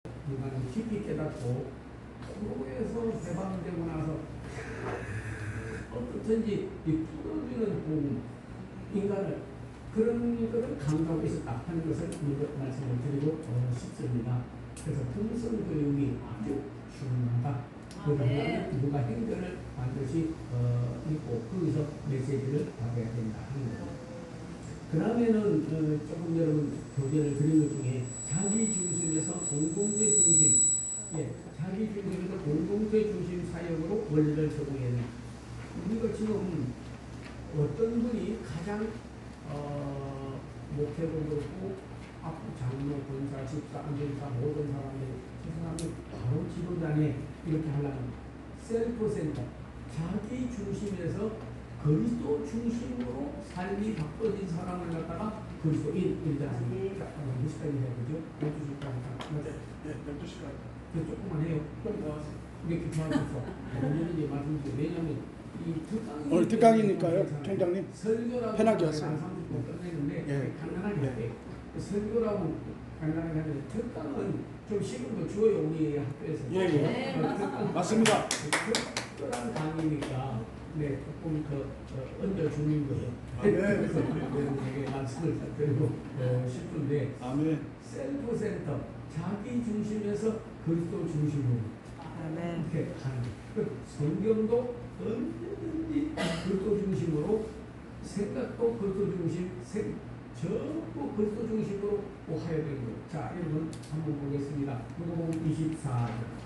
인간은 깊이 깨닫고 토로에서 배방되고 나서 어떻든지 이 풀어주는 공 인간을 그런 것을 강조하고 있었다 하는 것을 먼저 말씀을 드리고 싶습니다. 그래서 품성교육이 아주 중요하다. 그 다음에 누가 행전을 반드시 읽고 거기서 메시지를 받아야 된다 하는 거죠. 그 다음에는 조금 여러분 교재를 드린 것 중에 자기 중심에서 공동체 중심, 자기 중심에서 공동체 중심 사역으로 원리를 적용해야 된다. 우리가 지금 어떤 분이 가장 목회도 그렇고 앞으로 장로, 권사, 집사, 안전사 모든 사람들이 그 사람이 바로 지도자네 이렇게 하려면 셀프 센터, 자기 중심에서 그리스도 중심으로 삶이 바꿔진 사람을 갖다가 그리스도인 이러지 않습니까? 몇 시까지 해야 되죠? 12시까지. 맞아요? 네, 12시까지. 조금만 해요. 좀 더 하세요. 이렇게 도와줘서. 언제든지 말씀드리죠. 왜냐하면 이 특강이 오늘 특강이니까요, 총장님. 설교라고 편하게 하세요. 30분 끝내는데 예. 간단하게 할게요. 설교라고 간단하게 하는데 특강은 좀 시간도 줘요. 우리 학교에서. 예. 특강, 맞습니다. 특별한 강의니까 조금 얹어주는 거예요. 네. 그래서 되게 말씀을 드리고 싶은데 아멘. 셀프 센터, 자기 중심에서 그리스도 중심으로 이렇게 하는 거예요. 성경도 언제든지 그리스도 중심으로 생각도 그리스도 중심, 전부 그리스도 중심으로 하야 되는 거예요. 자, 여러분 한번 보겠습니다. 누가복음 24절.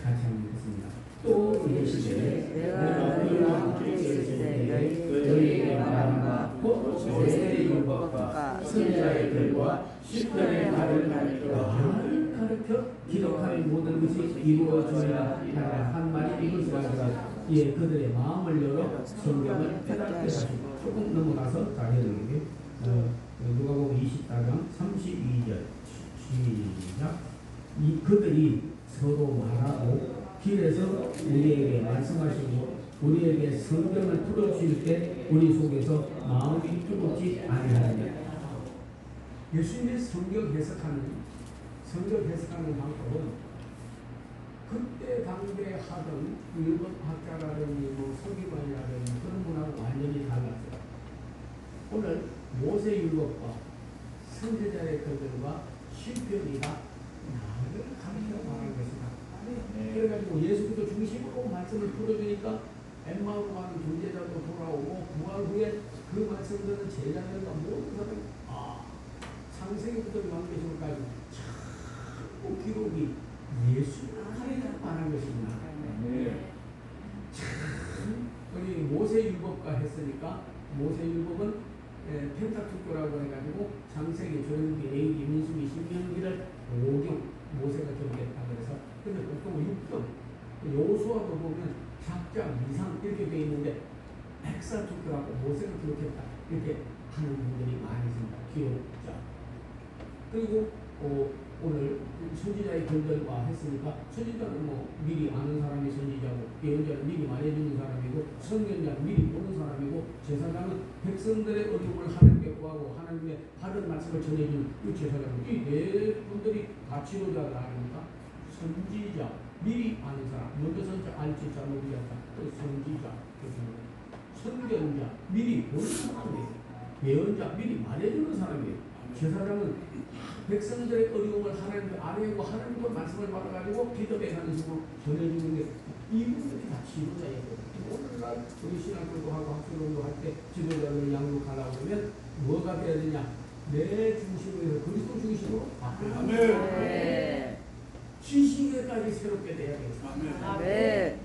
같이 한번 보겠습니다. 또 이르시되 내가 너희와 함께 있을 때 너희에게 말함과 곧 모세의 율법과 선지자의 글과 시편의 말을 가르쳐 기록하는 모든 것이 이루어져야 하라 한 말이 이것이라. 그들의 마음을 열어 성경을 깨닫게 하시고 조금 넘어가서 자 여러분에게 누가복음 24장 32절 시작. 그들이 서로 말하고 길에서 우리에게 말씀하시고 우리에게 성경을 풀어주실 때 우리 속에서 마음이 뜨겁지 아니하느냐. 예수님의 성경 해석하는 방법은 그때 당대에 하던 율법학자라든지 서기관이라든지 그런 분하고 완전히 달랐어요. 오늘 모세율법과 선지자의 글들과 시편이가 나를 가르쳐 말하는 것이다. 그래가지고 예수도 중심으로 말씀을 풀어주니까 엠마오로 가는 존재자도 돌아오고 부활 후에 그 말씀들은 제자들과 모든 사람이 창세기부터 요한계시록까지 전부 기록이 예수님에 관한 것입니다. 참 우리 모세율법과 했으니까 모세율법은 펜타투교라고 해가지고 창세기, 조용기, 레위기, 민수기, 신명기를 5경 모세가 기록했다 그래서 근데 보통 6경 여호수아도 보면 작장, 이상 이렇게 되어 있는데 엑사투교라고 모세가 기록했다 이렇게 하는 분들이 많이 있습니다. 기록자. 그리고 오늘 선지자의 글들과 했으니까 선지자는 미리 아는 사람이 선지자고 예언자는 미리 말해주는 사람이고 선견자는 미리 보는 사람이고 제사장은 백성들의 어려움을 하나님께 구하고 하나님의 바른 말씀을 전해주는 이 제사장은 이 네 분들이 다 지도자가 아닙니까? 선지자, 미리 아는 사람, 먼저 선자, 알지 잘못이 없다. 또 선지자, 선견자, 미리 보는 사람이에요. 예언자, 미리 말해주는 사람이에요. 제사장은 백성들의 어려움을 하나님께 아뢰고 하나님께 말씀을 받아가지고 기도에 가는 식으로 전해주는 게 이분들이 다 지도자예요. 오늘날 우리 신학교도 하고 학교도 할 때 지도자를 양육하려고 하면 뭐가 돼야 되냐? 내 중심으로 해서 그리스도 중심으로 바꿔야 아멘. 지식에까지 새롭게 돼야 돼요. 아멘.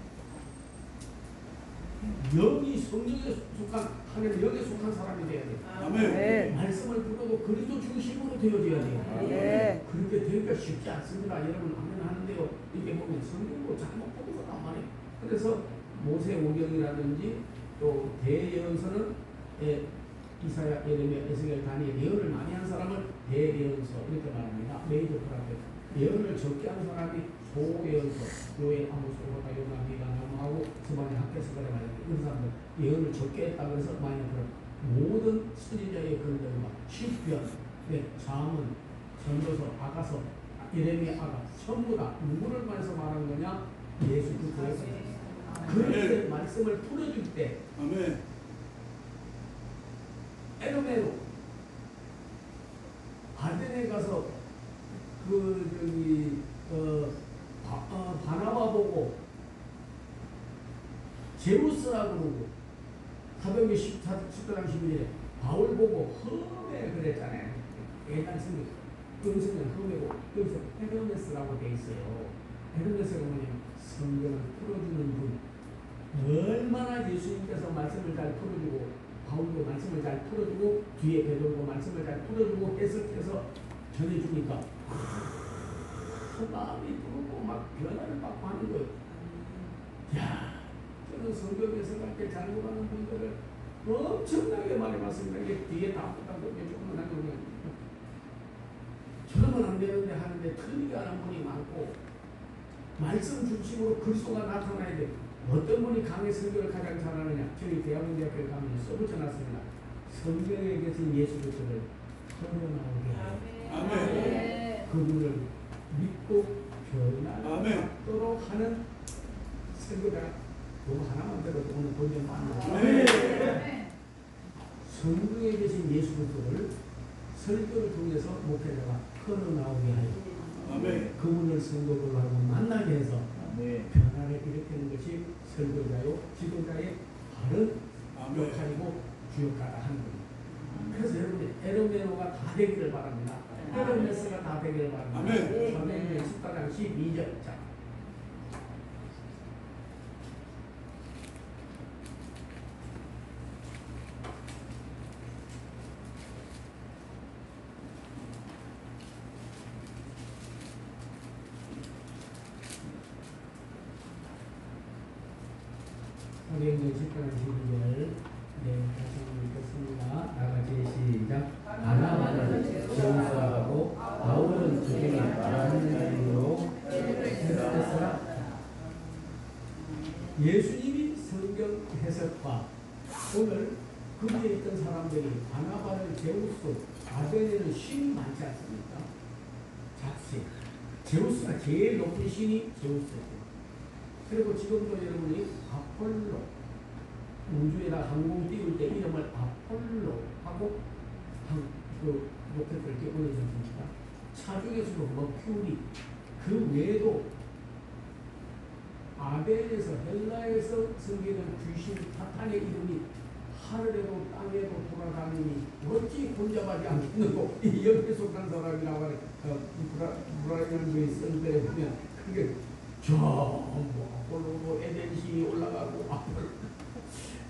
영이 성령에 속한 하나님 영에 속한 사람이 돼야 돼요. 아멘. 말씀을 들어도 그리스도 중심으로 되어져야 돼요. 그렇게 되기가 쉽지 않습니다. 여러분 아멘 하는데요. 이게 보면 성경도 잘못 보고서 나와요. 그래서 모세오경이라든지 또 대예언서는 이사야, 예레미야, 에스겔, 다니엘 예언을 많이 한 사람을 대예언서 이렇게 말합니다. 메이저 프라펙. 예언을 적게 한 사람이 소예언서, 요에 아모스, 오바다, 요나, 미가, 나무하고 스바냐, 학개서 그래 말이야. 이런 사람들 예언을 적게 했다고 해서 많이 들어. 모든 선지자의 글들과 시편, 잠언, 전도서, 아가서, 예레미야, 아가 전부 다 누구를 말해서 말하는 거냐? 예수 그리스도에서. 그의 말씀을 풀어줄 때 아멘. 에르메로 아덴에 가서 바나바 보고 제우스라고 그러고 사도행전 10장 11절에 바울 보고 흠에 그랬잖아요. 옛날 성경 음성은 흠이고 여기서 헤르메스라고 돼 있어요. 헤르메스가 뭐냐면 성경을 풀어주는 분. 얼마나 예수님께서 말씀을 잘 풀어주고 바울도 말씀을 잘 풀어주고 뒤에 베드로도 말씀을 잘 풀어주고 해석해서 전해주니까 그 마음이 부르고 막 변화를 받고 하는 거예요. 야, 저는 성경에서 그렇게 잘못하는 분들을 엄청나게 많이 봤습니다. 이게 뒤에 다 붙다고 조금만 하는 저러면 안 되는데 하는데 틀리게 하는 분이 많고 말씀 중심으로 그리스도가 나타나야 돼. 어떤 분이 강의 설교를 가장 잘하느냐? 저희 대학원대학교에 가면 써붙여놨습니다. 성경에 계신 예수 그리스도를 흘러나오게 하여 아멘. 그분을 믿고 변화하도록 하는 설교가 너무 하나만 들어도 오늘 본전 받는 성경에 계신 예수 그리스도를 설교를 통해서 목회자가 흘러나오게 하여 아멘. 그분을 성도로 하고 만나게 해서 변화를 일으키는 것이 설교자요 지도자의 바른 역할이고 주역사가 하는 겁니다. 그래서 여러분 에르메노가 다 되기를 바랍니다. 헤르메스가 다 되기를 바랍니다. 사도행전 14장 12절. 자. 사도행전 14장 12절. 다시 한번 읽겠습니다. 나같이 시작. 바나바는 제우스하고 바울은 그중에 다른 이름으로 헤르메스라. 예수님이 성경 해석과 오늘 거기에 있던 사람들이 바나바를 제우스, 아벤에는 신이 많지 않습니까? 잡신. 제우스가 제일 높은 신이 제우스예요. 그리고 지금도 여러분이 아폴로 우주에다 항공 띄울 때 이름을 아폴로 하고 그 로켓을 이렇게 올려줬습니다. 차중에서도 머큐리 그 외에도 아벤에서 헬라에서 섬기는 귀신 사탄의 이름이 하늘에도 땅에도 돌아다니니 어찌 혼잡하지 않겠는고 이 옆에 속한 사람이라고 하는 브라이언주의 쓴 때에 보면 그게 아폴로 에덴시 올라가고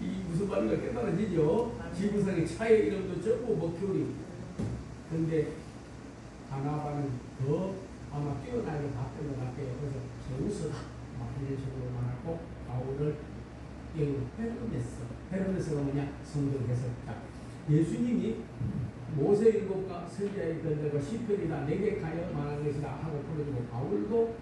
이 무슨 말인가 깨달아지죠. 지구상의 차의 이름도 전부 머큐리. 그런데 바나바는 더 아마 뛰어나게 바뀐 것 같아요. 그래서 제우스다 이런 식으로 말하고 바울을 헤르메스가 뭐냐? 성경 해석자. 예수님이 모세 율법과 선지자의 글들과 시편이다 내게 가여 말한 것이다 하고 풀어주고 바울도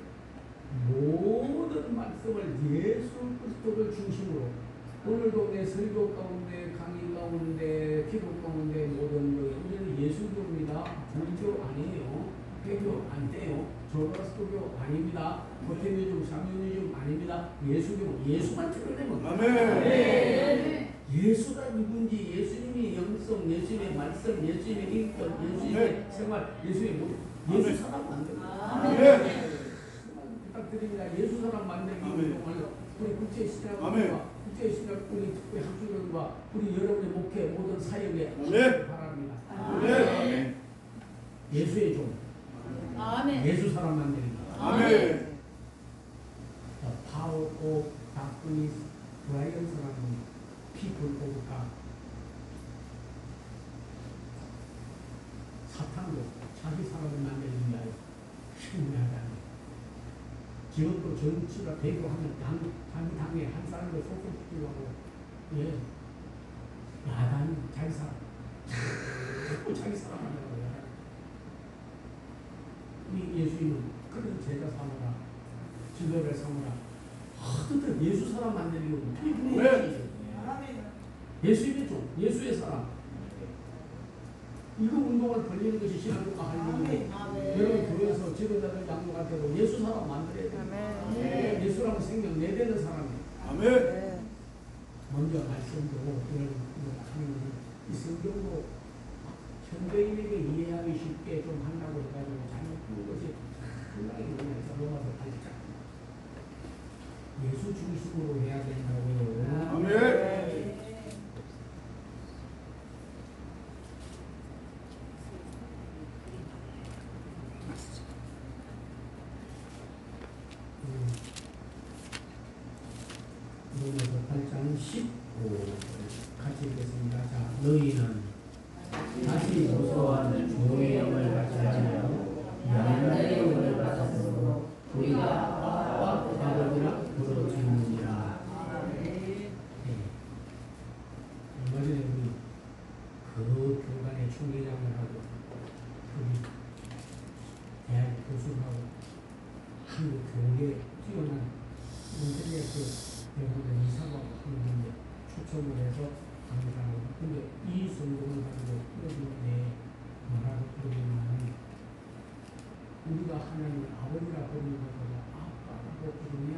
모든 말씀을 예수 그리스도를 중심으로 오늘도 내 설교 가운데 강의 가운데 기도 가운데 모든 거에 우리는 예수교입니다. 불교 아니에요. 회교 안 돼요. 조가스토교 아닙니다. 포테미즘, 사미니즘 아닙니다. 예수교 예수만 드러내면 아멘. 예수가 누군지 예수님의 영성, 예수님의 말씀, 예수님의 인권, 예수님의 생활, 예수의 예수 사람 만들기. 부탁드립니다. 예수 사람 만들기 운동을 우리 국제 신학과 국제 신학 우리 특별 학술과 우리 여러분의 목회 모든 사역에 바랍니다. 아멘. 예수의 종. 아멘. 예수 사람 만들기. 아멘. 파워 오브 다크니스 브라이언 사람은 people of God. 사탄도 자기 사람을 만들기 위하여 신뢰하다니. 지금도 정치가 배교하면 자기 당에 한 사람을 소속시키려고 야단 자기 사람. 자꾸 자기 사람 한다고 해요. 우리 예수님은 그런 제자 삼으라, 지도를 삼으라. 하여튼 예수 사람 만들려고 필요해. 예수님이죠. 예수의 사람. 이거 운동을 벌리는 것이 신앙과 할 일이고, 여러분 교회에서 지도자들 양육할 때도 예수 사람 만들어야 돼요. 예수라고 생명 내되는 사람이에요. 아멘. 먼저 말씀도 이런 하는 이 성경도 현대인에게 이해하기 쉽게 좀 한다고 해가지고 잘못 푸는 것이 상당히 많아서 로마서 8장 예수 중심으로 해야 된다고요. 아멘. 로마서 8장 15 같이 읽겠습니다. 자, 너희는 다시 무서워하는 주의 영을 받지 않으며 양날의 영을 받았으므로 우리가 아빠 아버지라 부르짖느니라. 얼마 전에 우리 그 교단의 총회장을 하고 우리 대학 교수하고 한국 교육에 뛰어난 인터넷 대부분 이사가 하는데 초청을 해서 강의하고 근데 이 성공을 가지고 풀어주는데 뭐라고 풀어주냐면 우리가 하나님을 아버지라 부르는 것보다 아빠라고 부르면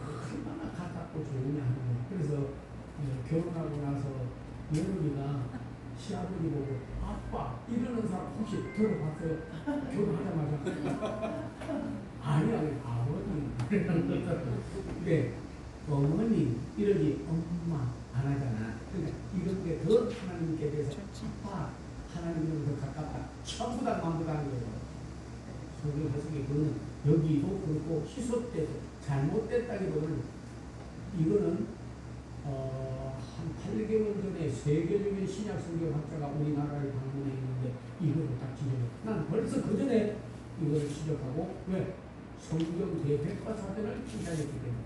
얼마나 가깝고 좋으냐 하는 거예요. 그래서 결혼하고 나서 며느리가 시아버지 보고 아빠 이러는 사람 혹시 들어봤어요? 결혼하자마자 아니야 아버지 근데 어머니 이러지 엄마 안 하잖아. 그러니까 이런 게 더 하나님께 대해서 아빠 하나님으로 더 가깝다. 전부 다 만부 다는 거예요. 성경 해석이 그거는 여기도 그렇고 희소 때도 잘못됐다기보다는 이거는 한 8개월 전에 세계적인 신약 성경학자가 우리나라를 방문해 있는데 이거를 딱 지적해. 난 벌써 그 전에 이거를 지적하고 왜? 성경 대백과사전을 칭찬했기 때문에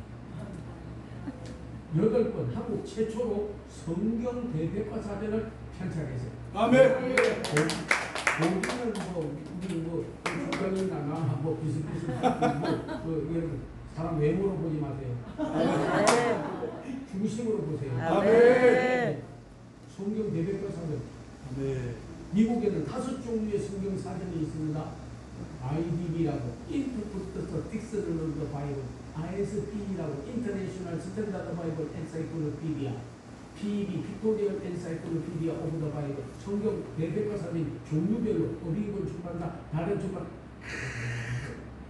8권 한국 최초로 성경 대백과사전을 편찬했어요. 아멘. 거기는 우리 국장이나 나나 비슷비슷한 여러분 사람 외모로 보지 마세요. 중심으로 보세요. 아멘. 성경 대백과사전. 아멘. 미국에는 5종류의 성경 사전이 있습니다. IDB라고 Interpreted Dictionary Bible, ISB라고 International Standard Bible Encyclopedia, PEB Pictorial Encyclopedia of the Bible. 성경 대백과사전이 종류별로 어린이권 출판사, 다른 출판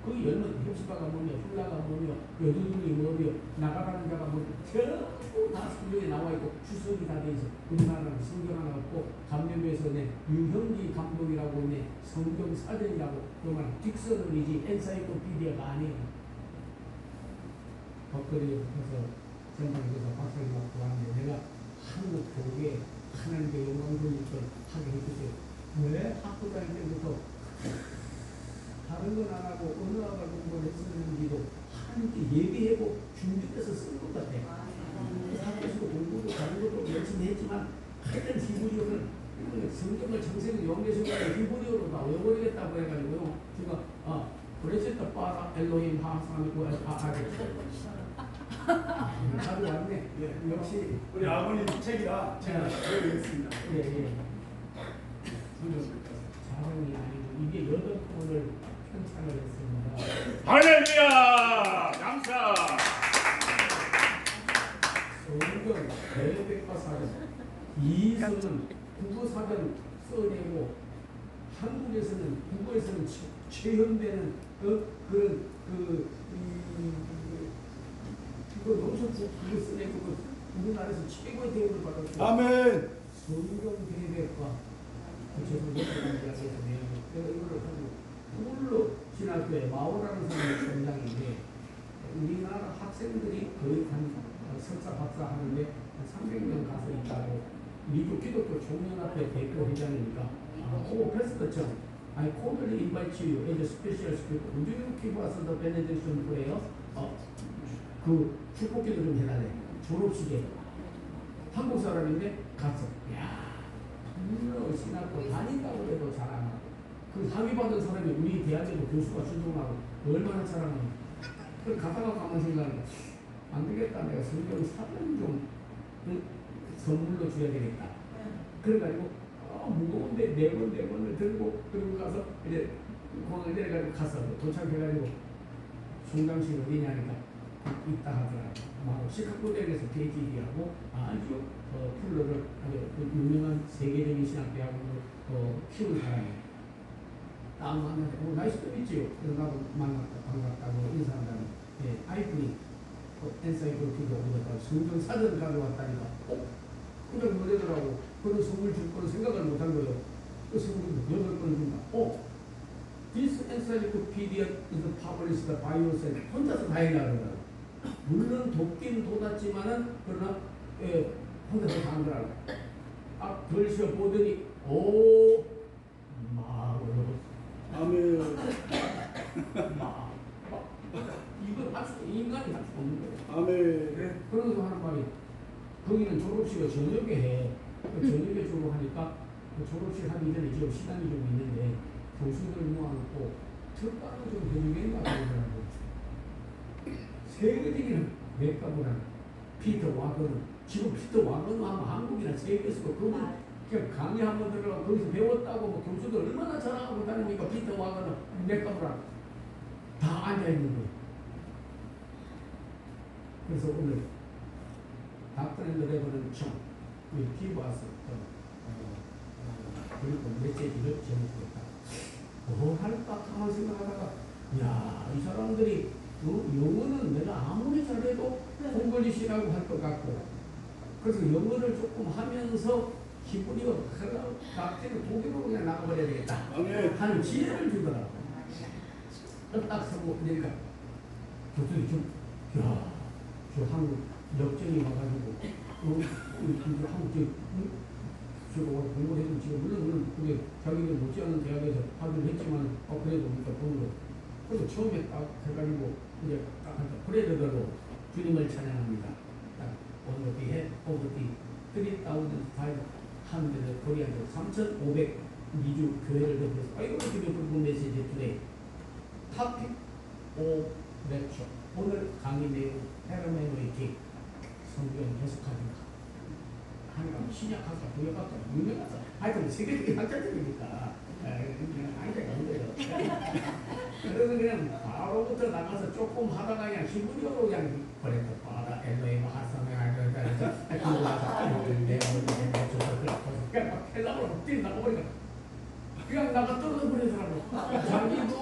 그 열면 흡수가가 뭐며 훌라가 뭐며 여두둥이 뭐며 나가라는 자가 뭐며 전부 다 성경에 나와 있고 추석이 다 돼 있어. 우리나라는 성경 하나 없고 감염에서 유형기 감독이라고 있네. 성경 사전이라고 그말 딕서너리지 엔사이클로피디아가 아니에요. 법거리에서 전방에서 박사님 받고 왔는데 내가 한국 교회에 하나님께 영광 돌릴 걸 하게 해주세요. 왜 학교 다닐 때부터 다른 건 안 하고 언어학을 공부를 했었는지도 하나님께 예비하고 준비해서 쓴 것 같아. 학교에서도 공부도 다른 것도 열심히 했지만 하여튼 히브리어는 성경을 정세는 요한계시록에 히브리어로 다 외워버리겠다고 해가지고요. 제가 브레셋다 빠라 엘로힘 하사미고 아아를 가지고 왔네. 예. 역시 우리 아버님 책이라 제가 외우겠습니다. 예예. 자랑이 아니고 이게 8권을 편찬을 했습니다. 할렐루야! 감사! 성경 대백과사전 이서는 국어사전 써내고 한국에서는 국어에서는 최현대는 이거 농촌 이거 써내고 우리나라에서 최고의 대우를 받았어요. 아멘. 성경 대백과 내가 이거를 하고 서울로 신학교에 마오라는 사람이 전장인데 우리나라 학생들이 거의 한 석사 박사 하는데 한 300명 가서 있다고 미국 기독교 총연합회 대표 회장이니까 오 Pastor John, I cordially invite you as a special speaker. Would you give us the benediction prayer? 그 축복기도 좀 해달래. 졸업식에 한국 사람인데 갔어. 야, 정말 신학교 다닌다고 해도 자랑하고 그 상위 받은 사람이 우리 대학에도 교수가 추종하고 얼마나 자랑하냐. 그걸 가다가 가만 생각하면 안 되겠다. 내가 성경 사전 좀 선물로 줘야 되겠다. 그래가지고 무거운데 네 번을 들고 그리고 가서 이제 공항을 내려가지고 가서 도착해가지고 송장식 어디냐 하니까 있다 하더라고. 시카고 대학에서 PhD하고 아주 풀러를 아주 유명한 세계적인 신학대학으로 키운 사람이에요. 딱 만났는데 날씨 좀 있지요. 그래서 나도 만났다 반갑다고 인사한다면 아이폰이 엔사이클로피디아 오다가 성경 사전 가져왔다니까 그냥 노래더라고. 그런 선물 줄 거는 생각을 못한 거예요. 그 선물 8권을 준다. This encyclopedia is published by yourself. 혼자서 다 해나가더라고. 물론 돕긴 돋았지만은 그러나 혼자서 다 하더라고. 덜 보더니 아멘. 이건 인간이 할 수 없는 거예요. 아멘. 그러면서 하는 말이 거기는 졸업식을 저녁에 해. 저녁에 주로 하니까 졸업식 하기 전에 지금 시간이 좀 있는데 교수들 모아놓고 특강을 좀 해주겠나 그러더라고. 세계적인 맥가보다는 피터 와거는 지금 피터 와거는 하면 한국이나 세계에서 그분 그냥 강의 한번 들어가고 거기서 배웠다고 뭐 교수들 얼마나 자랑하고 다니니까 피터 와거는 맥가보다 다 앉아있는 거예요. 그래서 오늘 닥터앤 레버는 총 기브 와서 그리고 메시지를 제목했다. 뭘 할까 가만 생각하다가 이 사람들이 영어는 내가 아무리 잘해도 콩글리시라고 할 것 같고 그래서 영어를 조금 하면서 기분이 닥터는 독일어로 그냥 나가버려야 되겠다 하는 지혜를 주더라고. 딱 서고 그러니까 교수들이 저 한국 역정이 와가지고 한국 저거 공부를 해도 지금 물론 그게 자기들 못지않은 대학에서 학위를 했지만 그래도 우리가 공부를 그래서 처음에 딱 해가지고 이제 딱 한다. 그래도 주님을 찬양합니다. 딱 원더비해 오버비 3,500 코리안도 3,500 미주 교회를 대표해서 이렇게 부분 메시지 투데이 토픽 5 렉처 오늘 강의 내용 헤르메노이틱 성경 해석하기가 하니까 신약학자, 구약학자, 유명학자 하여튼 세계적인 학자들이니까 그냥 아이디어가 안 돼요. 그래서 그냥 바로부터 나가서 조금 하다가 그냥 기분으로 그냥 버렸다. 바다 엘로에 하사메 하면서 그거 와서 내가 먼저 줘서 그냥 막 헬라로 뛰어 나가버리니까 그냥 나가 떨어져 버리더라고. 자기도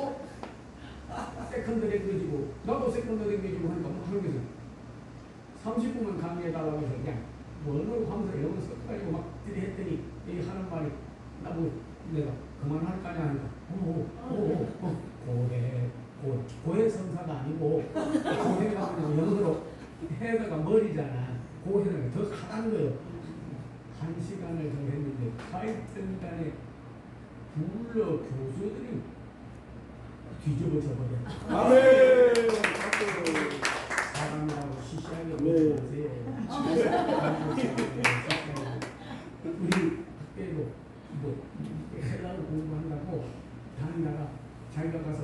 세컨드 랭귀지고 나도 세컨드 랭귀지고 하니까 뭐 하는 거죠. 30분만 강의해달라고 해서 그냥 원어로 하면서 영어 섞어가지고 막 했더니 이 하는 말이 나보고 내가 그만할 거냐 하니까 고해 성사가 아니고 고해가 그냥 영어로 해다가 머리잖아. 고해는 더 하다는 거예요. 1시간을 더 했는데 하여튼간에 불러 교수들이 뒤집어져 버려. 아멘. 사람이라고 시시하게 보세요. 우리 학교에도 뭐 헬라어 공부한다고 다니다가 자기가 가서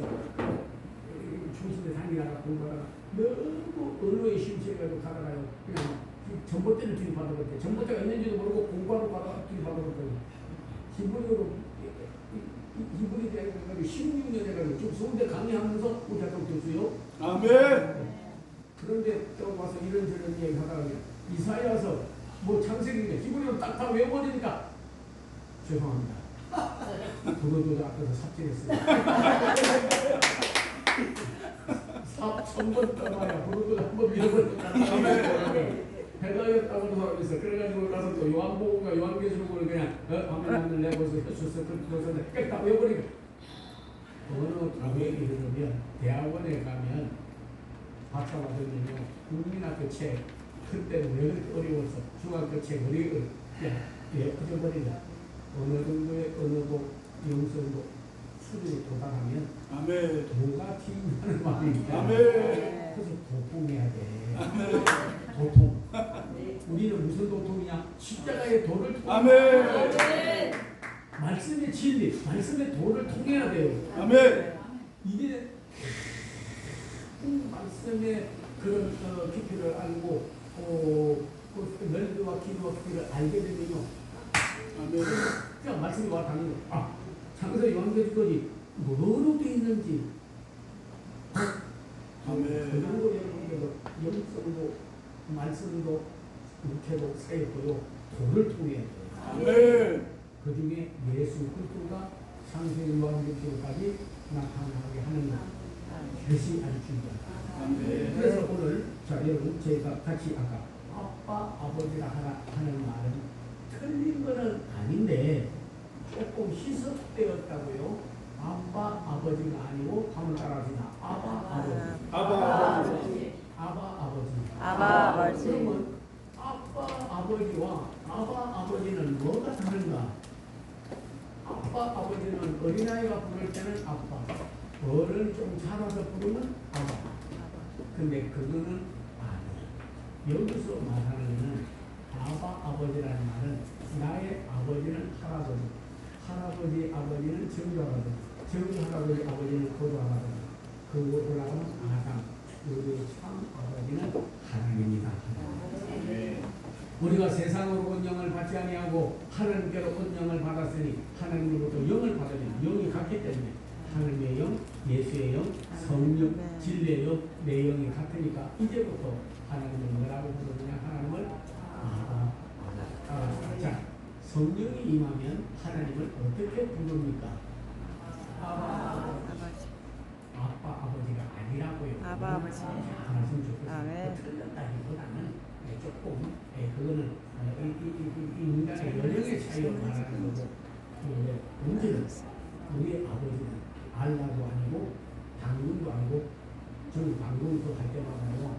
중심에 다니다가 공부하다가 너무 언어에 심취해가지고 가다가요 그냥 전봇대를 들이받아버렸대. 전봇대가 있는지도 모르고 공부하러 가다가 들이받아버렸거든요. 이분이 돼가지고 16년 해가지고 지금 서울대 강의하면서 우리 학교 교수요. 아멘. 그런데 또 와서 이런저런 얘기 하다가 이사야서 뭐 창세기인데 기본적으로 딱 다 외워버리니까 죄송합니다. 그것도 앞에서 삽질했습니다. 삽 1000번 떠봐야 그것도 한번 밀어버렸잖아. 해가였다고 하는 사람이 있어. 그래가지고 가서 또 요한복음과 요한계시록을 그냥 화면 내고서 해줬어. 그래서 그냥 다 외워버리니까 언어 교육이 흐르면 대학원에 가면 박사 받으면요 국민학교 책 그때는 왜 그렇게 어려웠어. 중학교 책 어려워 어려버린다. 어느 정도의 언어도 영성도 수준이 도달하면 아멘. 뭐가 튀는다는 말입니다. 아멘. 그래서 도통해야 돼. 도통. 우리는 무슨 도통이냐? 십자가의 도를 통해. 아멘. 말씀의 진리, 말씀의 도를 통해야 돼요. 아멘. 이게 말씀의 그런 깊이를 알고 그 넓이와 길이와 깊이를 알게 되면요. 아멘. 그냥 말씀이 와 닿는 거. 창세기 요한계시록이 뭐로 되어 있는지 아멘. 그 정도 여러분께서 영성도 말씀도 육체도 사였고요. 도를 통해 아멘. 그 중에 예수 그리스도가 창세기 요한계시록까지 나타나게 하는 것이 아주 중요하다. 아멘. 그래서 오늘 자 여러분 저희가 같이 아까 아빠 아버지라 하는 말은 틀린 거는 아닌데 조금 희석되었다고요. 아빠 아버지가 아니고 한번 따라하시나 아빠 아버지. 아바 아버지. 아빠 아버지. 아바 아버지. 그러면 아빠 아버지와 아빠 아버지는 뭐가 다른가? 아빠 아버지는 어린아이가 부를 때는 아빠, 어른 좀 자라서 부르면 아빠. 근데 그거는 아니. 여기서 말하는 것은 아바 아버지라는 말은 나의 아버지는 할아버지, 할아버지 아버지는 정조할아버지, 정조할아버지 아버지는 고조할아버지, 그 올라가면 아담, 우리 참 아버지는 하나님이다. 우리가 성령으로 온 영을 받지 아니하고 하나님께로 온 영을 받았으니 하나님으로부터 영을 받으면 영이 같기 때문에 하나님의 영, 예수의 영, 성령, 진리의 영, 내 영이 같으니까 이제부터 하나님을 뭐라고 부르느냐? 하나님을 아바, 자, 성령이 임하면 하나님을 어떻게 부릅니까? 아바, 아빠, 아버지가 아니라고요. 아바, 아버지. 말씀 좋겠습니다. 아멘. 틀렸다기보다는 조금 그거는 이 인간의 연령의 차이로 말하는 거고 문제는 우리의 아버지는 알라도 아니고 당군도 아니고 저는 당군도 할 때마다요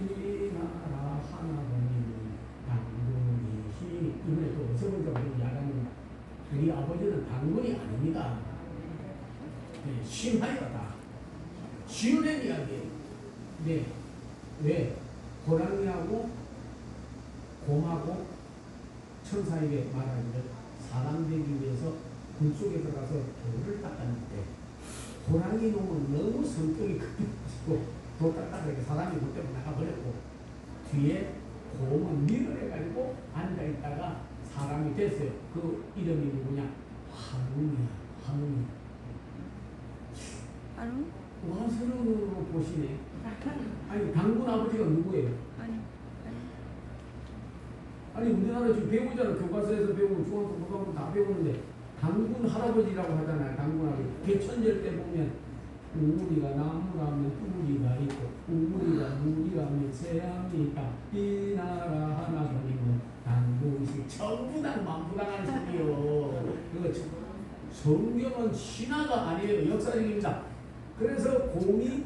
이 나라 하나님은 당군이시 이번에 또 어서 먼저 야당은 우리 아버지는 당군이 아닙니다. 네, 심하여다. 지어낸 이야기예요. 네. 왜? 호랑이하고 곰하고 천사에게 말하기를 사람 되기 위해서 굴 속에 들어가서 돌을 닦았는데 호랑이 놈은 너무 성격이 급해지고 돌 닦아서 사람이 볼 때문에 나가버렸고 뒤에 곰은 밀어내가지고 앉아있다가 사람이 됐어요. 그 이름이 누구냐? 한웅이야. 한웅이. 한웅? 와서로 보시네. 아니 당군 아버지가 누구예요? 아니 우리나라 지금 배우잖아. 교과서에서 배우고 중학교 고등학교 다 배우는데 당군 할아버지라고 하잖아요. 당군 할아버지. 개천절 때 보면 우리가 나무라면 뿌리가 있고 우리가 물이라면 새암이 있다. 이 나라 하나님은 당군식 전부 다 만부당한 소리요. 그거 성경은 신화가 아니에요. 역사적입니다. 그래서 곰이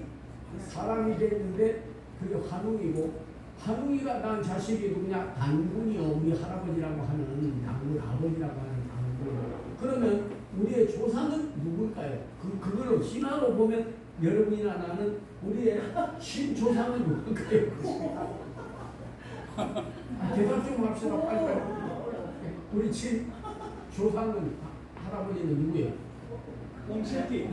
사람이 됐는데 그게 한웅이고 한웅이가 낳은 자식이 누구냐? 당군이요. 우리 할아버지라고 하는 당군 아버지라고 하는 당군. 그러면 우리의 조상은 누굴까요? 그걸로 신화로 보면 여러분이나 나는 우리의 신조상은 누굴까요? 대답 좀 합시다. 빨리빨리. 우리 친 조상은 할아버지는 누구예요? 옹새끼.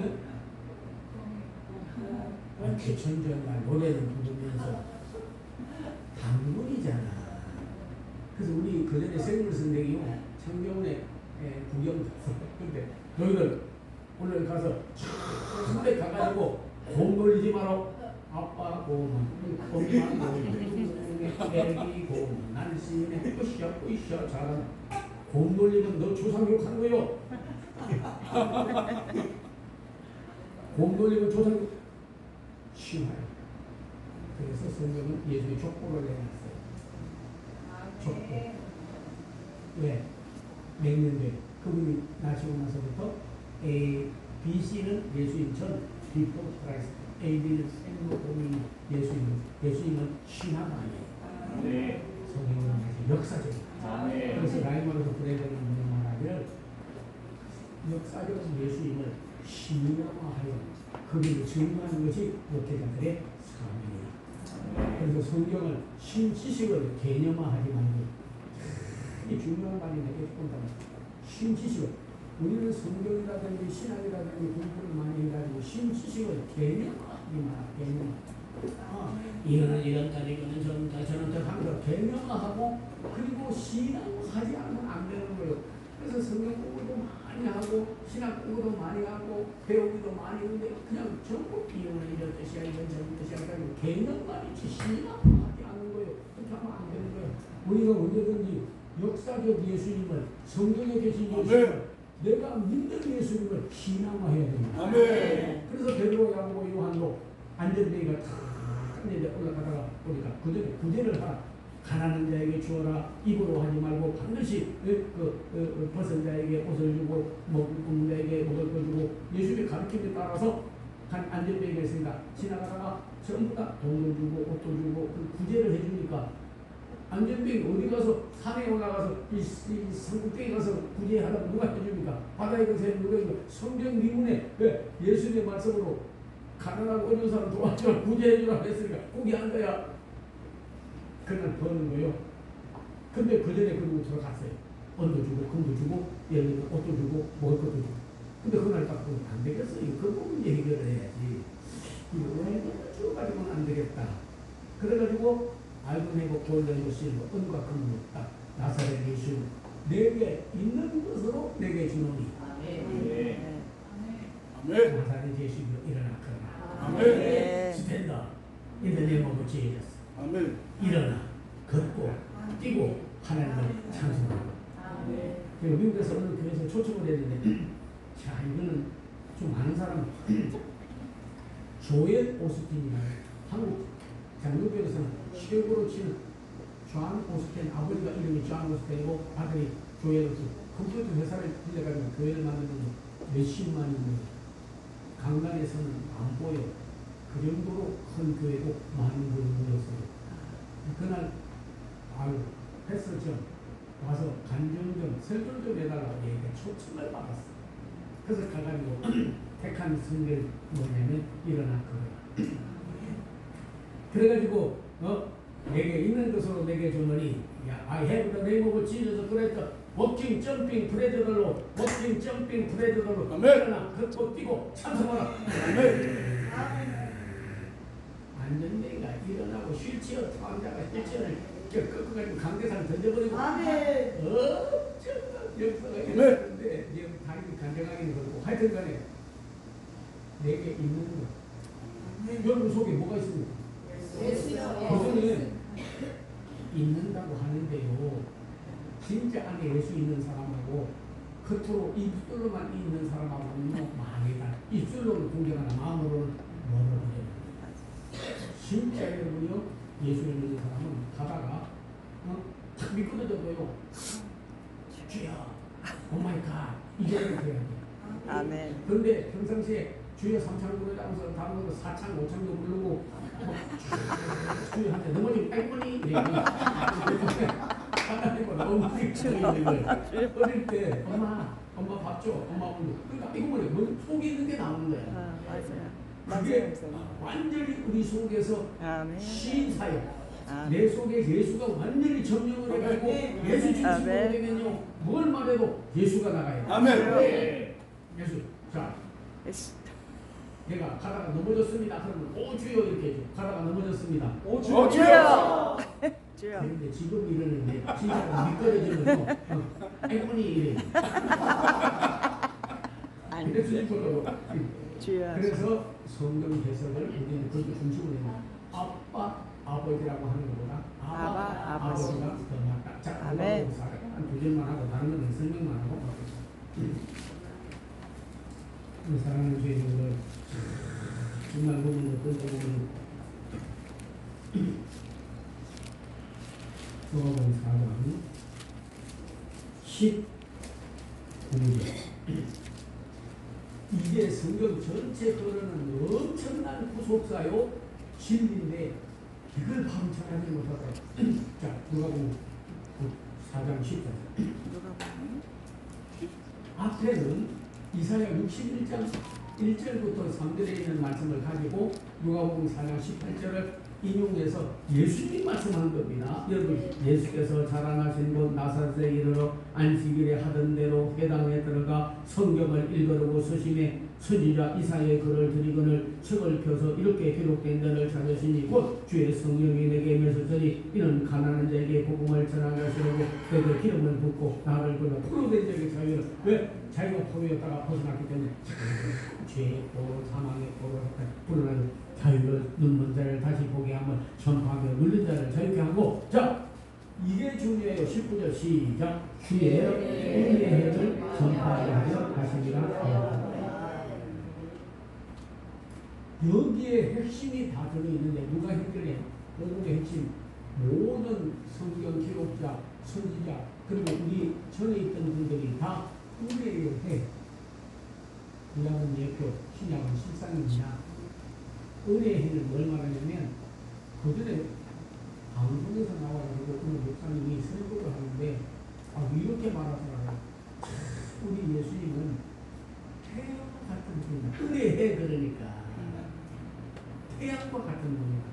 개천절 노래를 부르면서 당군이잖아. 그래서 우리 그 전에 생물 선생이요 창경원에 구경 갔어. 근데 너희들 오늘 가서 순대 가가지고 곰 놀리지 마라. 아빠 곰은 엄마 곰은 애기 곰은 날씬해 으쌰 으쌰 잘한다. 곰 놀리면 너 조상 욕하는 거요. 곰 놀리면 조상 심해요. 그래서 성경은 예수의 족보를 내놨어요. 족보. 왜? 맹년대. 그분이 나시고 나서부터 A, B, C는 예수님 전, 비포 크라이스트. A, B는 생로공인 예수님은 신화가 아니에요. 네. 성경은 역사적이에요. 그래서 라이머로서 브레이크는 말하기를 역사적인 예수님을 신화화하여 그분을 증거하는 것이 목회자들의 사명이다. 그래가지고 성경을 신지식을 개념화하지 말고 이게 중요한 말이네. 신지식을 우리는 성경이라든지 신학이라든지 공부를 많이 해가지고 신지식을 개념화하지 마라. 개념화. 이거는 이런다, 이거는 저런다, 저런다 하면서 개념화하고 그리고 신앙하지 않으면 안 되는 거예요. 그래서 성경 공부도 많이 하고 신학 공부도 많이 하고 배우기도 많이 하는데 그냥 전부 이거는 이런 뜻이야, 이건 저런 뜻이야 해가지고 개념만 있지 신앙하지 않는 거예요. 그렇게 하면 안 되는 거예요. 우리가 언제든지 역사적 예수님을 성경에 계신 예수님을 내가 믿는 예수님을 신앙화해야 됩니다. 아멘. 그래서 베드로, 야고보, 요한도 안전뱅이가 탁 이제 올라가다가 보니까 구제를 하라. 가난한 자에게 주어라. 입으로 하지 말고 반드시 벗은 자에게 옷을 주고 먹는 자에게 먹을 걸 주고 예수님의 가르침에 따라서 안전뱅이가 있으니까 지나가다가 전부 다 돈을 주고 옷도 주고 구제를 해주니까 안전뱅이 어디 가서 산에 올라가서 이 산꼭대기 가서 구제하라고 누가 해줍니까? 바다에 가서 누가 해줍니까? 성경 미문에 예수님의 말씀으로 가난하고 어려운 사람 도와줘 구제해주라고 했으니까 거기 한 거야. 그날 버는 거요. 근데 그 전에 그러고 들어갔어요. 언도 주고 금도 주고 예를 들면 옷도 주고 먹을 것도 주고. 근데 그날 딱 보면 안 되겠어요. 그 부분 해결을 해야지. 이거 왜 줘가지고는 안 되겠다. 그래가지고 알고 내고 돌려고 실고 은과 금은 없다. 나사렛 예수 내게 있는 것으로 내게 주노니. 아멘. 나사렛 예수로 일어나 그러나. 아멘. 스탠더 인더네 먹고 지혜졌어. 아멘. 일어나 걷고 뛰고 하나님을 찬송하고. 그리고 미국에서 어느 교회에서 초청을 했는데 자 이거는 좀 아는 사람 조엘 오스틴이라는 한국 장로교에서는 최고로 치는 존 오스틴 아버지가 이름이 존 오스틴이고 아들이 조엘 오스틴 컴퓨터 회사를 빌려가지고 교회를 만드는 몇십만이 모여 강단에서는 안 보여. 그 정도로 큰 교회고 많은 분이 모였어요. 그날 아유 패스점 와서 간증 설교 해달라고 얘기해 초청을 받았어. 그래서 가가지고 택한 성경 뭐냐면 일어나 그거야. 그래가지고 내게 있는 것으로 내게 주노니 I have the name of Jesus 그랬죠. 워킹 점핑 브레드들로 워킹 점핑 브레드들로 일어나 걷고 뛰고 찬송하라. 안전대가 일어나고 휠체어 타자가 휠체어를 꺾어가지고 강대상을 던져버리고 엄청난 역사가 일어났는데 지금 당연히 간증하기는 그렇고 하여튼 간에 내게 있는 거 여러분 속에 뭐가 있습니까? 그전에 있는다고 하는데요 진짜 안에 예수 있는 사람하고 겉으로 입술로만 있는 사람하고는 많이 달라. 입술로는 공경하나 마음으로는 멀어버려요. 진짜 여러분이요 예수를 믿는 사람은 가다가 탁 미끄러져도요 주여 오마이갓 이제는 돼야 돼. 아멘. 그런데 평상시에 주여 3창 부르자면서 다른 것도 4창 5창도 부르고 주여 한테 넘어지면 뺑뺑이 이래. 하나님은 너무 있는 거예요. 어릴 때 엄마 밥 줘. 엄마 오늘 그러니까 이거 뭐래 속에 있는 게 나오는 거야. 맞아요. 그게 완전히 우리 속에서 아멘. 신사역. 아멘. 내 속에 예수가 완전히 점령을 해가지고 예수 중심으로 되면요 뭘 말해도 예수가 나가요. 아멘. 예수. 자, 예수. 내가 가다가 넘어졌습니다. 그러면 오 주여 이렇게 해줘. 가다가 넘어졌습니다. 오 주여. 주여. 주여. 그런데 지금 이러는데 진짜 미끄러지면서 아이고니 이래. 그래서 이거로. 주여. 그래서 성경 해석을 우리는 그 중심으로 해요. 아빠, 아버지라고 하는 것보다 아버지가 더 낫다. 자, 아멘. 한 2절만 하고 다른 건 설명만 하고 사랑하는 주님을 정말 보면 어떤 때 보면 요한복음 4장 19절 이게 성경 전체 흐르는 엄청난 구속사요 진리인데 이걸 바로 전하지 못하다. 자, 누가복음 4장 10절. 앞에는 이사야 61장 1절부터 3절에 있는 말씀을 가지고 누가복음 4장 18절을 인용해서 예수님 말씀한 겁니다. 여러분 예수께서 자라나신 곳 나사렛에 이르러 안식일에 하던 대로 회당에 들어가 성경을 읽으려고 서심해 선지자 이사야의 글을 드리거늘 책을 펴서 이렇게 기록된 자를 찾으시니 곧 주의 성령이 내게 임하셨으니 이는 가난한 자에게 복음을 전하시려고 그에게 기름을 붓고 나를 불러 포로된 자에게 자유를 왜? 자기가 포로였다가 벗어났기 때문에 죄의 포로 사망의 포로 불어나는 자유를 눈먼 자를 다시 보게 하면 전파하며 눌린 자를 자유케 하고 자 이게 중요해요. 19절 시작 주의 은혜를 전파하려 하여 하시니라. 여기에 핵심이 다 들어있는데 누가 핵심이에요? 복음의 핵심 모든 성경 기록자 선지자 그리고 우리 전에 있던 분들이 다 은혜의 해 구약은 예표 신약은 실상입니다. 은혜의 해는 뭘 말하냐면 그 전에 방송에서 나와가지고 오늘 목사님이 설교를 하는데 이렇게 말하더라고요. 우리 예수님은 태양 같은 분이다. 은혜의 해 그러니까 태양과 같은 분이다.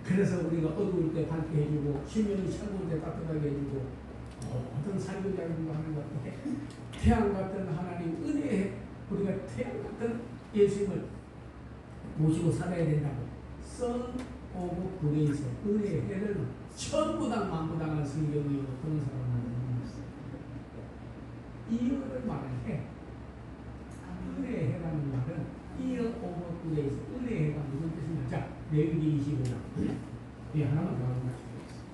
그래서 우리가 어두울 때 밝게 해주고 심연이 차가울 때 따뜻하게 해주고 어떤 살교자들도 하는 것 같아. 태양 같은 하나님 은혜에 우리가 태양 같은 예수님을 모시고 살아야 된다고. 선 오브 그레이스 은혜의 해를 천부당 만부당한 성경이고 그런 사람은 이어를 말해. 은혜의 해라는 말은 이어 오브 그레이스 은혜의 해가 무슨 뜻이냐. 자 레위기 25장 이 하나만 더 하는 말씀이겠습니다.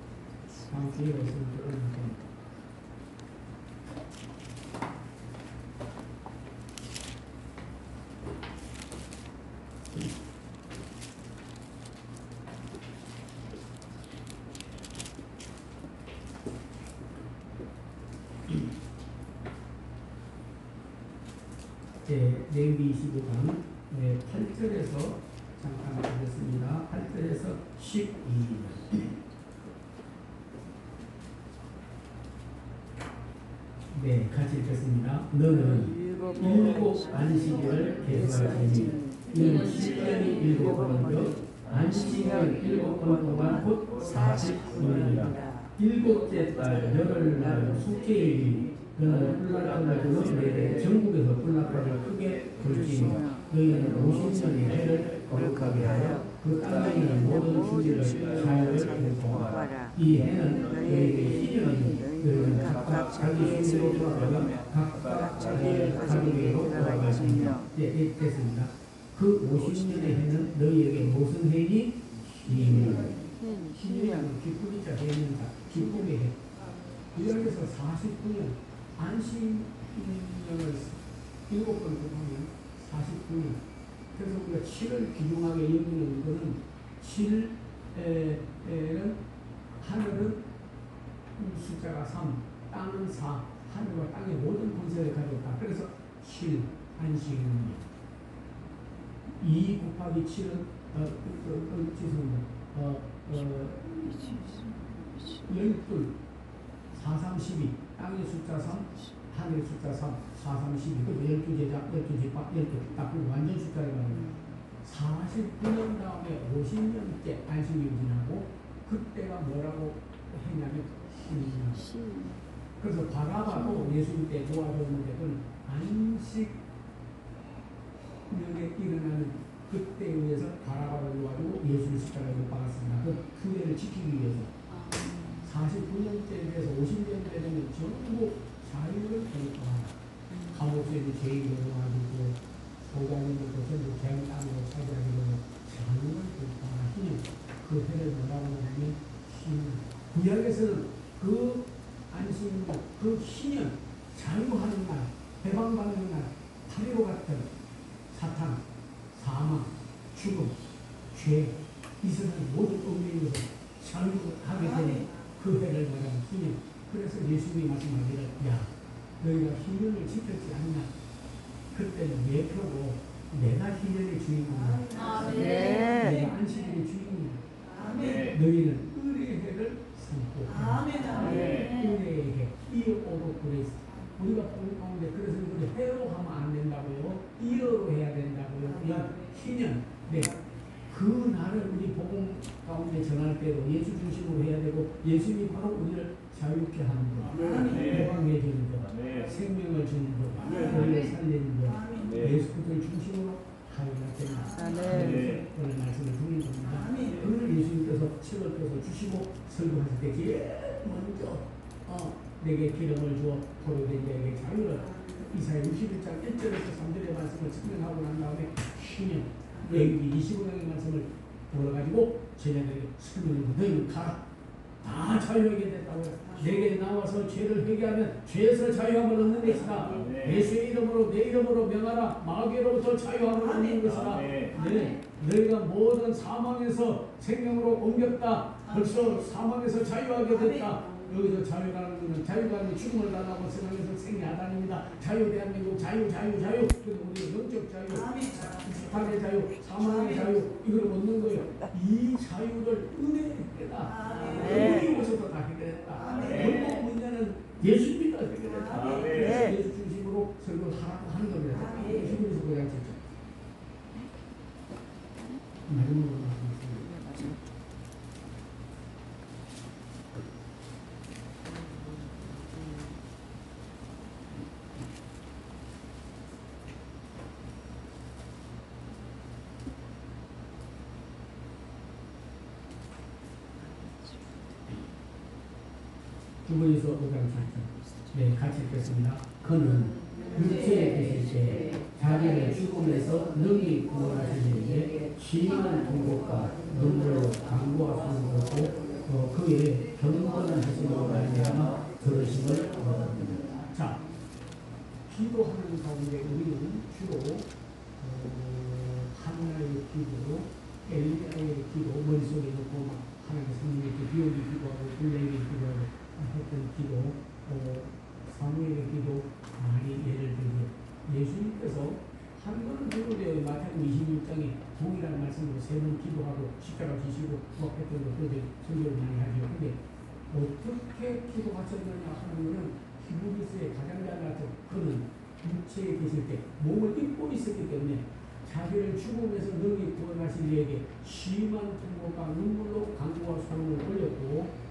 다음 주에 말씀을 들어주세요. 레위기 25장 8절에서 잠깐 보겠습니다. 8절에서 12절. 네, 같이 읽겠습니다. 너는 일곱 안식일을 계수하시니 이는 10년이 7번이며 안식일은 7번 동안 곧 49년이라. 일곱째 달 열흘날 숙제일이 너는 뿔나라를 가지고 내래 전국에서 뿔나라를 크게 불지며 너희는 50년의 해를 거룩하게 하여 그 땅에 있는 모든 주지를 자유를 공포하라. 이 해는 너희에게 희년이니 너희는 각각 자기 주지로 돌아가며 각각 자기 가족에게로 돌아가시며 됐습니다. 그 50년의 해는 너희에게 무슨 해니? 희년이라는 기쁨이자 해입니다. 기쁨의 해. 구약에서 49년 안식년을 7번 곱하면 49년. 그래서 우리가 7을 귀중하게 여기는 것은 7에는 하늘은 숫자가 3, 땅은 4, 하늘과 땅의 모든 권세를 가졌다. 그래서 7 안식년. 2 곱하기 7은 죄송합니다. 12, 4, 3, 12 땅의 숫자 3, 하늘의 숫자 3, 4, 3, 12 그리고 12제자, 12집합, 12 딱 완전 숫자를 말합니다. 49년 다음에 50년째 안식일이 지나고 그때가 뭐라고 했냐면 신이냐. 그래서 바라바도 예수님 때 도와줬는데 그건 안식년에 일어나는 그때에 의해서 바라바를 도와주고 예수를 십자가에 못 박았습니다. 그 규례를 지키기 위해서 49년째에 대해서 50년째 되면 전부 자유를 공포하라. 감옥에 있는 죄인을 도와주고 소장님들도 전부 재앙 땅으로 차지하게 되고 자유를 공포하라. 희년. 그 해를 뭐라고 하냐면 희년. 구약에서는 그 안식일, 그 희년, 자유하는 날, 해방받는 날, 파리로 같은 사탄, 사망, 죽음, 죄, 이 세상 모든 의미에서 자유하게 되는 그 해를 말하는 희년. 그래서 예수님이 말씀하기를 야 너희가 희년을 지켰지 않냐. 그때는 예표고 내가 희년의 주인공이야. 내가 안식일의 주인공이야. 너희는 은혜의 해를 삼고 은혜의 해 이어 오브 그레이스. 우리가 보는 가운데 그래서 이걸 해로 하면 안 된다고요. 이어로 해야 된다고요. 야 희년. 네. 그 그 날을 우리 복음 가운데 전할 때도 예수 중심으로 해야 되고 예수님이 바로 우리를 자유케 하는 것, 해방해 주는 것, 생명을 주는 것, 우리를 살리는 것, 예수를 중심으로 하여야 된다. 오늘 말씀을 드린 겁니다. 그걸 예수님께서 책을 펴서 주시고 설교하실 때 제일 먼저 내게 기름을 주어 포도된 자에게 자유를 이사야 61장 1절에서 3절의 말씀을 설명하고 난 다음에 신령 레위기 25장의 말씀을 몰아가지고 제자들에게 설명을 너희는 가라. 다 자유하게 됐다고요. 내게 나와서 죄를 회개하면 죄에서 자유함을 얻는 것이다. 예수의 이름으로 내 이름으로 명하라. 마귀로부터 자유함을 얻는 것이다. 네, 너희가 모든 사망에서 생명으로 옮겼다. 벌써 사망에서 자유하게 됐다. 여기서 자유라는 것은 자유가 죽음을 당하고 세상에서 생이 아단입니다. 자유 대한민국 자유. 그래서 우리 영적 자유, 심판의 자유, 사망의 자유 이걸 얻는 거예요. 이 자유를 은혜다. 은혜에 오셔서 다 해결했다. 결국 문제는 예수님이 다 해결했다. 그래서 예수 중심으로 설교를 하는 겁니다. 예수님에서 그냥 진짜 마지막으로 말씀드립니다. 주보에서 5장 4절. 네, 같이 읽겠습니다. 그는 육체에 계실 때 자기를 죽음에서 능히 구원하시는데 심한 통곡과 눈물로 간구하시는 것도 그의 경건한 하심으로 말미암아 들으심을 얻었습니다. 자, 기도하는 가운데 우리는 주로 하나의 기도, 엘리야의 기도 머릿속에 놓고 하나님의 성령에게 비오기 기도하고 불레에게 기도하고 했던 기도, 사무엘의 기도 많이 예를 들면 예수님께서 한 번은 기도되어 마태복음 26장에 동일한 말씀으로 세 번 기도하고 십자가 지시고 했던 것들 설교를 많이 하죠. 근데 어떻게 기도하셨느냐 하는 것은 히브리서의 가장 잘 나타나서 그는 육체에 계실 때 몸을 입고 있었기 때문에 자기를 죽음에서 능히 구원하신 이에게 심한 통곡과 눈물로 간구와 소원을 올렸고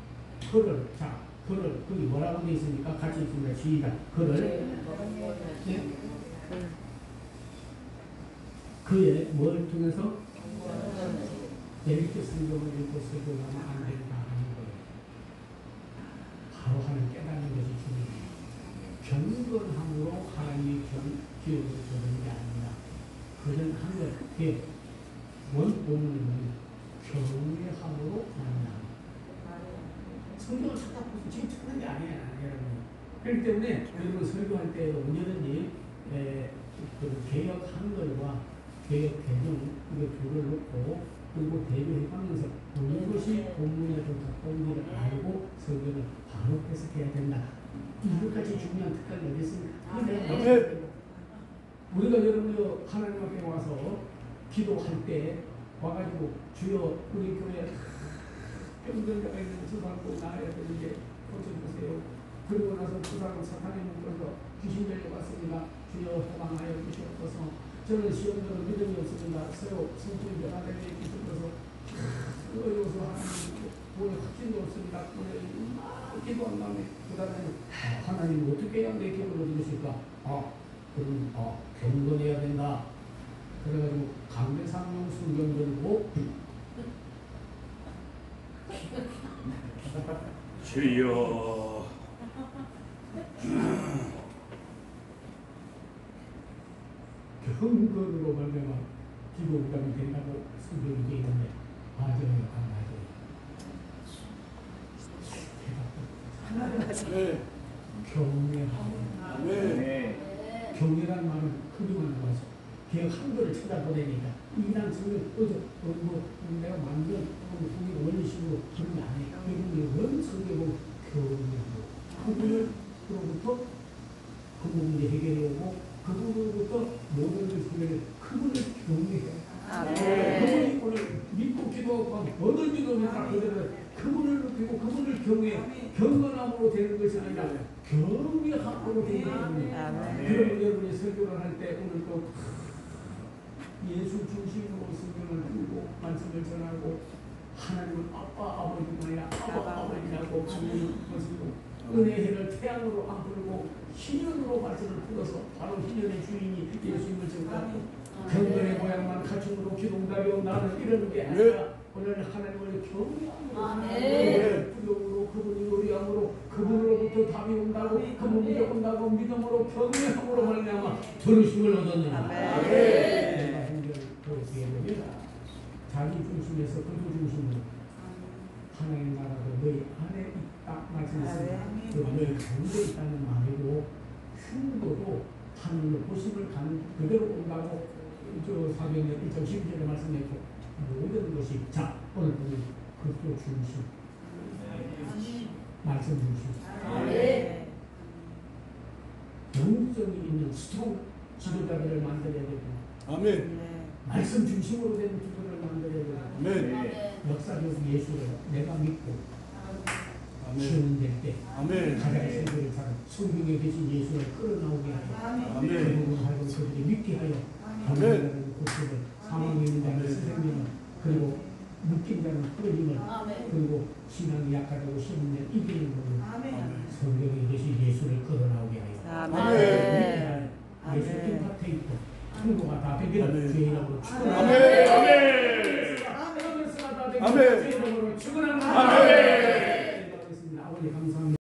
그를 거기 뭐라고 되어 있습니까? 같이 있습니다. 시작. 그의 뭘 통해서 이렇게 성경을 읽고 설교하면 안 된다 하는 거예요. 바로 하는 깨닫는 것이 중요해요. 경건함으로 하나님의 기업을 주는 게 아닙니다. 그런 한 것, 원본은 경외함으로 만나. 성경을 찾아보고 지금 찾는 게 아니에요, 여러분. 그렇기 때문에 여러분 설교할 때 언제든지 그 개혁 한글과 개혁 개정 이거 둘을 놓고 그리고 대조해가면서 어느 것이 본문에 좀 가까운지를 알고 설교를 바로 해석해야 된다. 이것까지 중요한 특권이 어디 있습니까? 우리가 여러분 하나님 앞에 와서 기도할 때 와가지고 주여 우리 교회 병들자가 있는 저 사람도 나아야 되는데 고쳐주세요. 그리고 나서 그 사람 사탄에 묶어서 귀신 들려왔습니다. 주여 해방하여 주시옵소서. 저는 시험대로 믿음이 없습니다. 새로 성품이 변화되게 주셔서 어려워서 하나님 보여 확신도 없습니다. 오늘 막 기도한 다음에 그 다음에 하나님 어떻게 해야 내 기도를 들으실까? 그럼 경건해야 된다. 그래가지고 강대상용 순경 들고 주여 경건으로 말미암아 기도 응답이 된다고 성경이 되어 있는데 맞아요. 경외란 말은 크기만 모아서 개혁 한글을 찾아보내니까 이란 성경 내가 만든 그게 원리식으로 그런 게 아니에요. 그런 성경은 그분을 그로부터 그 부분이 해결해오고 그 부분부터 모든 것을 그분을 경외해요. 그분이 오늘 믿고 기도하고 어느 기도나 그대로 그분을 높이고 그분을 경외해 경건함으로 되는 것이 아니라 경외함으로 되는 거거든요. 그러면 여러분이 설교를 할 때 오늘 또 예수 중심으로 성경을 들고 말씀을 전하고 하나님은 아빠 아버지가 아빠 아버지라고 부르는 것이고 은혜를 태양으로 안 부르고 희년으로 말씀을 풀어서 바로 희년의 주인이 예수님을 증거하고 경건의 모양만 갖춤으로 기동다리오 나는 이런 게 아니라 오늘 하나님을 경외함으로 부정으로 그분이 요리함으로 그분으로부터 답이 온다고 그분이 온다고 믿음으로 경외함으로 말미암아 들으심을 얻었느니라. 내가 그렇게 되면 자기 중심에서 그분 중심으로 하나님 나라도 너희 안에 있다 말씀했습니다. 너희 가운데 있다는 말이고 충고도 하늘로 보심을 가는 그대로 온다고 저 사도행전 1장 12절에 말씀했고 모든 것이 자 오늘 보면 그리스도 중심 말씀 중심 영성이 있는 스트롱 지도자들을 만들어야 되고 아멘. 말씀 중심으로 된 지도를 만들어야 되고 아멘. 역사적 예수를 내가 믿고 아멘. 시험될 때 아멘. 가장 세계를 잘 성경에 계신 예수를 끌어나오게 하여 아멘. 그분을 하여 그들이 믿게 하여 아멘. 고통을 사망에 있는 자를 생명을 그리고 묶인 자는 풀어짐을 그리고 신앙이 약하다고 시험된 이기는 것을 성경에 계신 예수를 끌어나오게 하여 아멘. 예수 임파트 있고 천국가 다 되기를 주의 이름으로 축원합니다. 아멘. 아멘. 아멘. 주의 이름으로 축원합니다.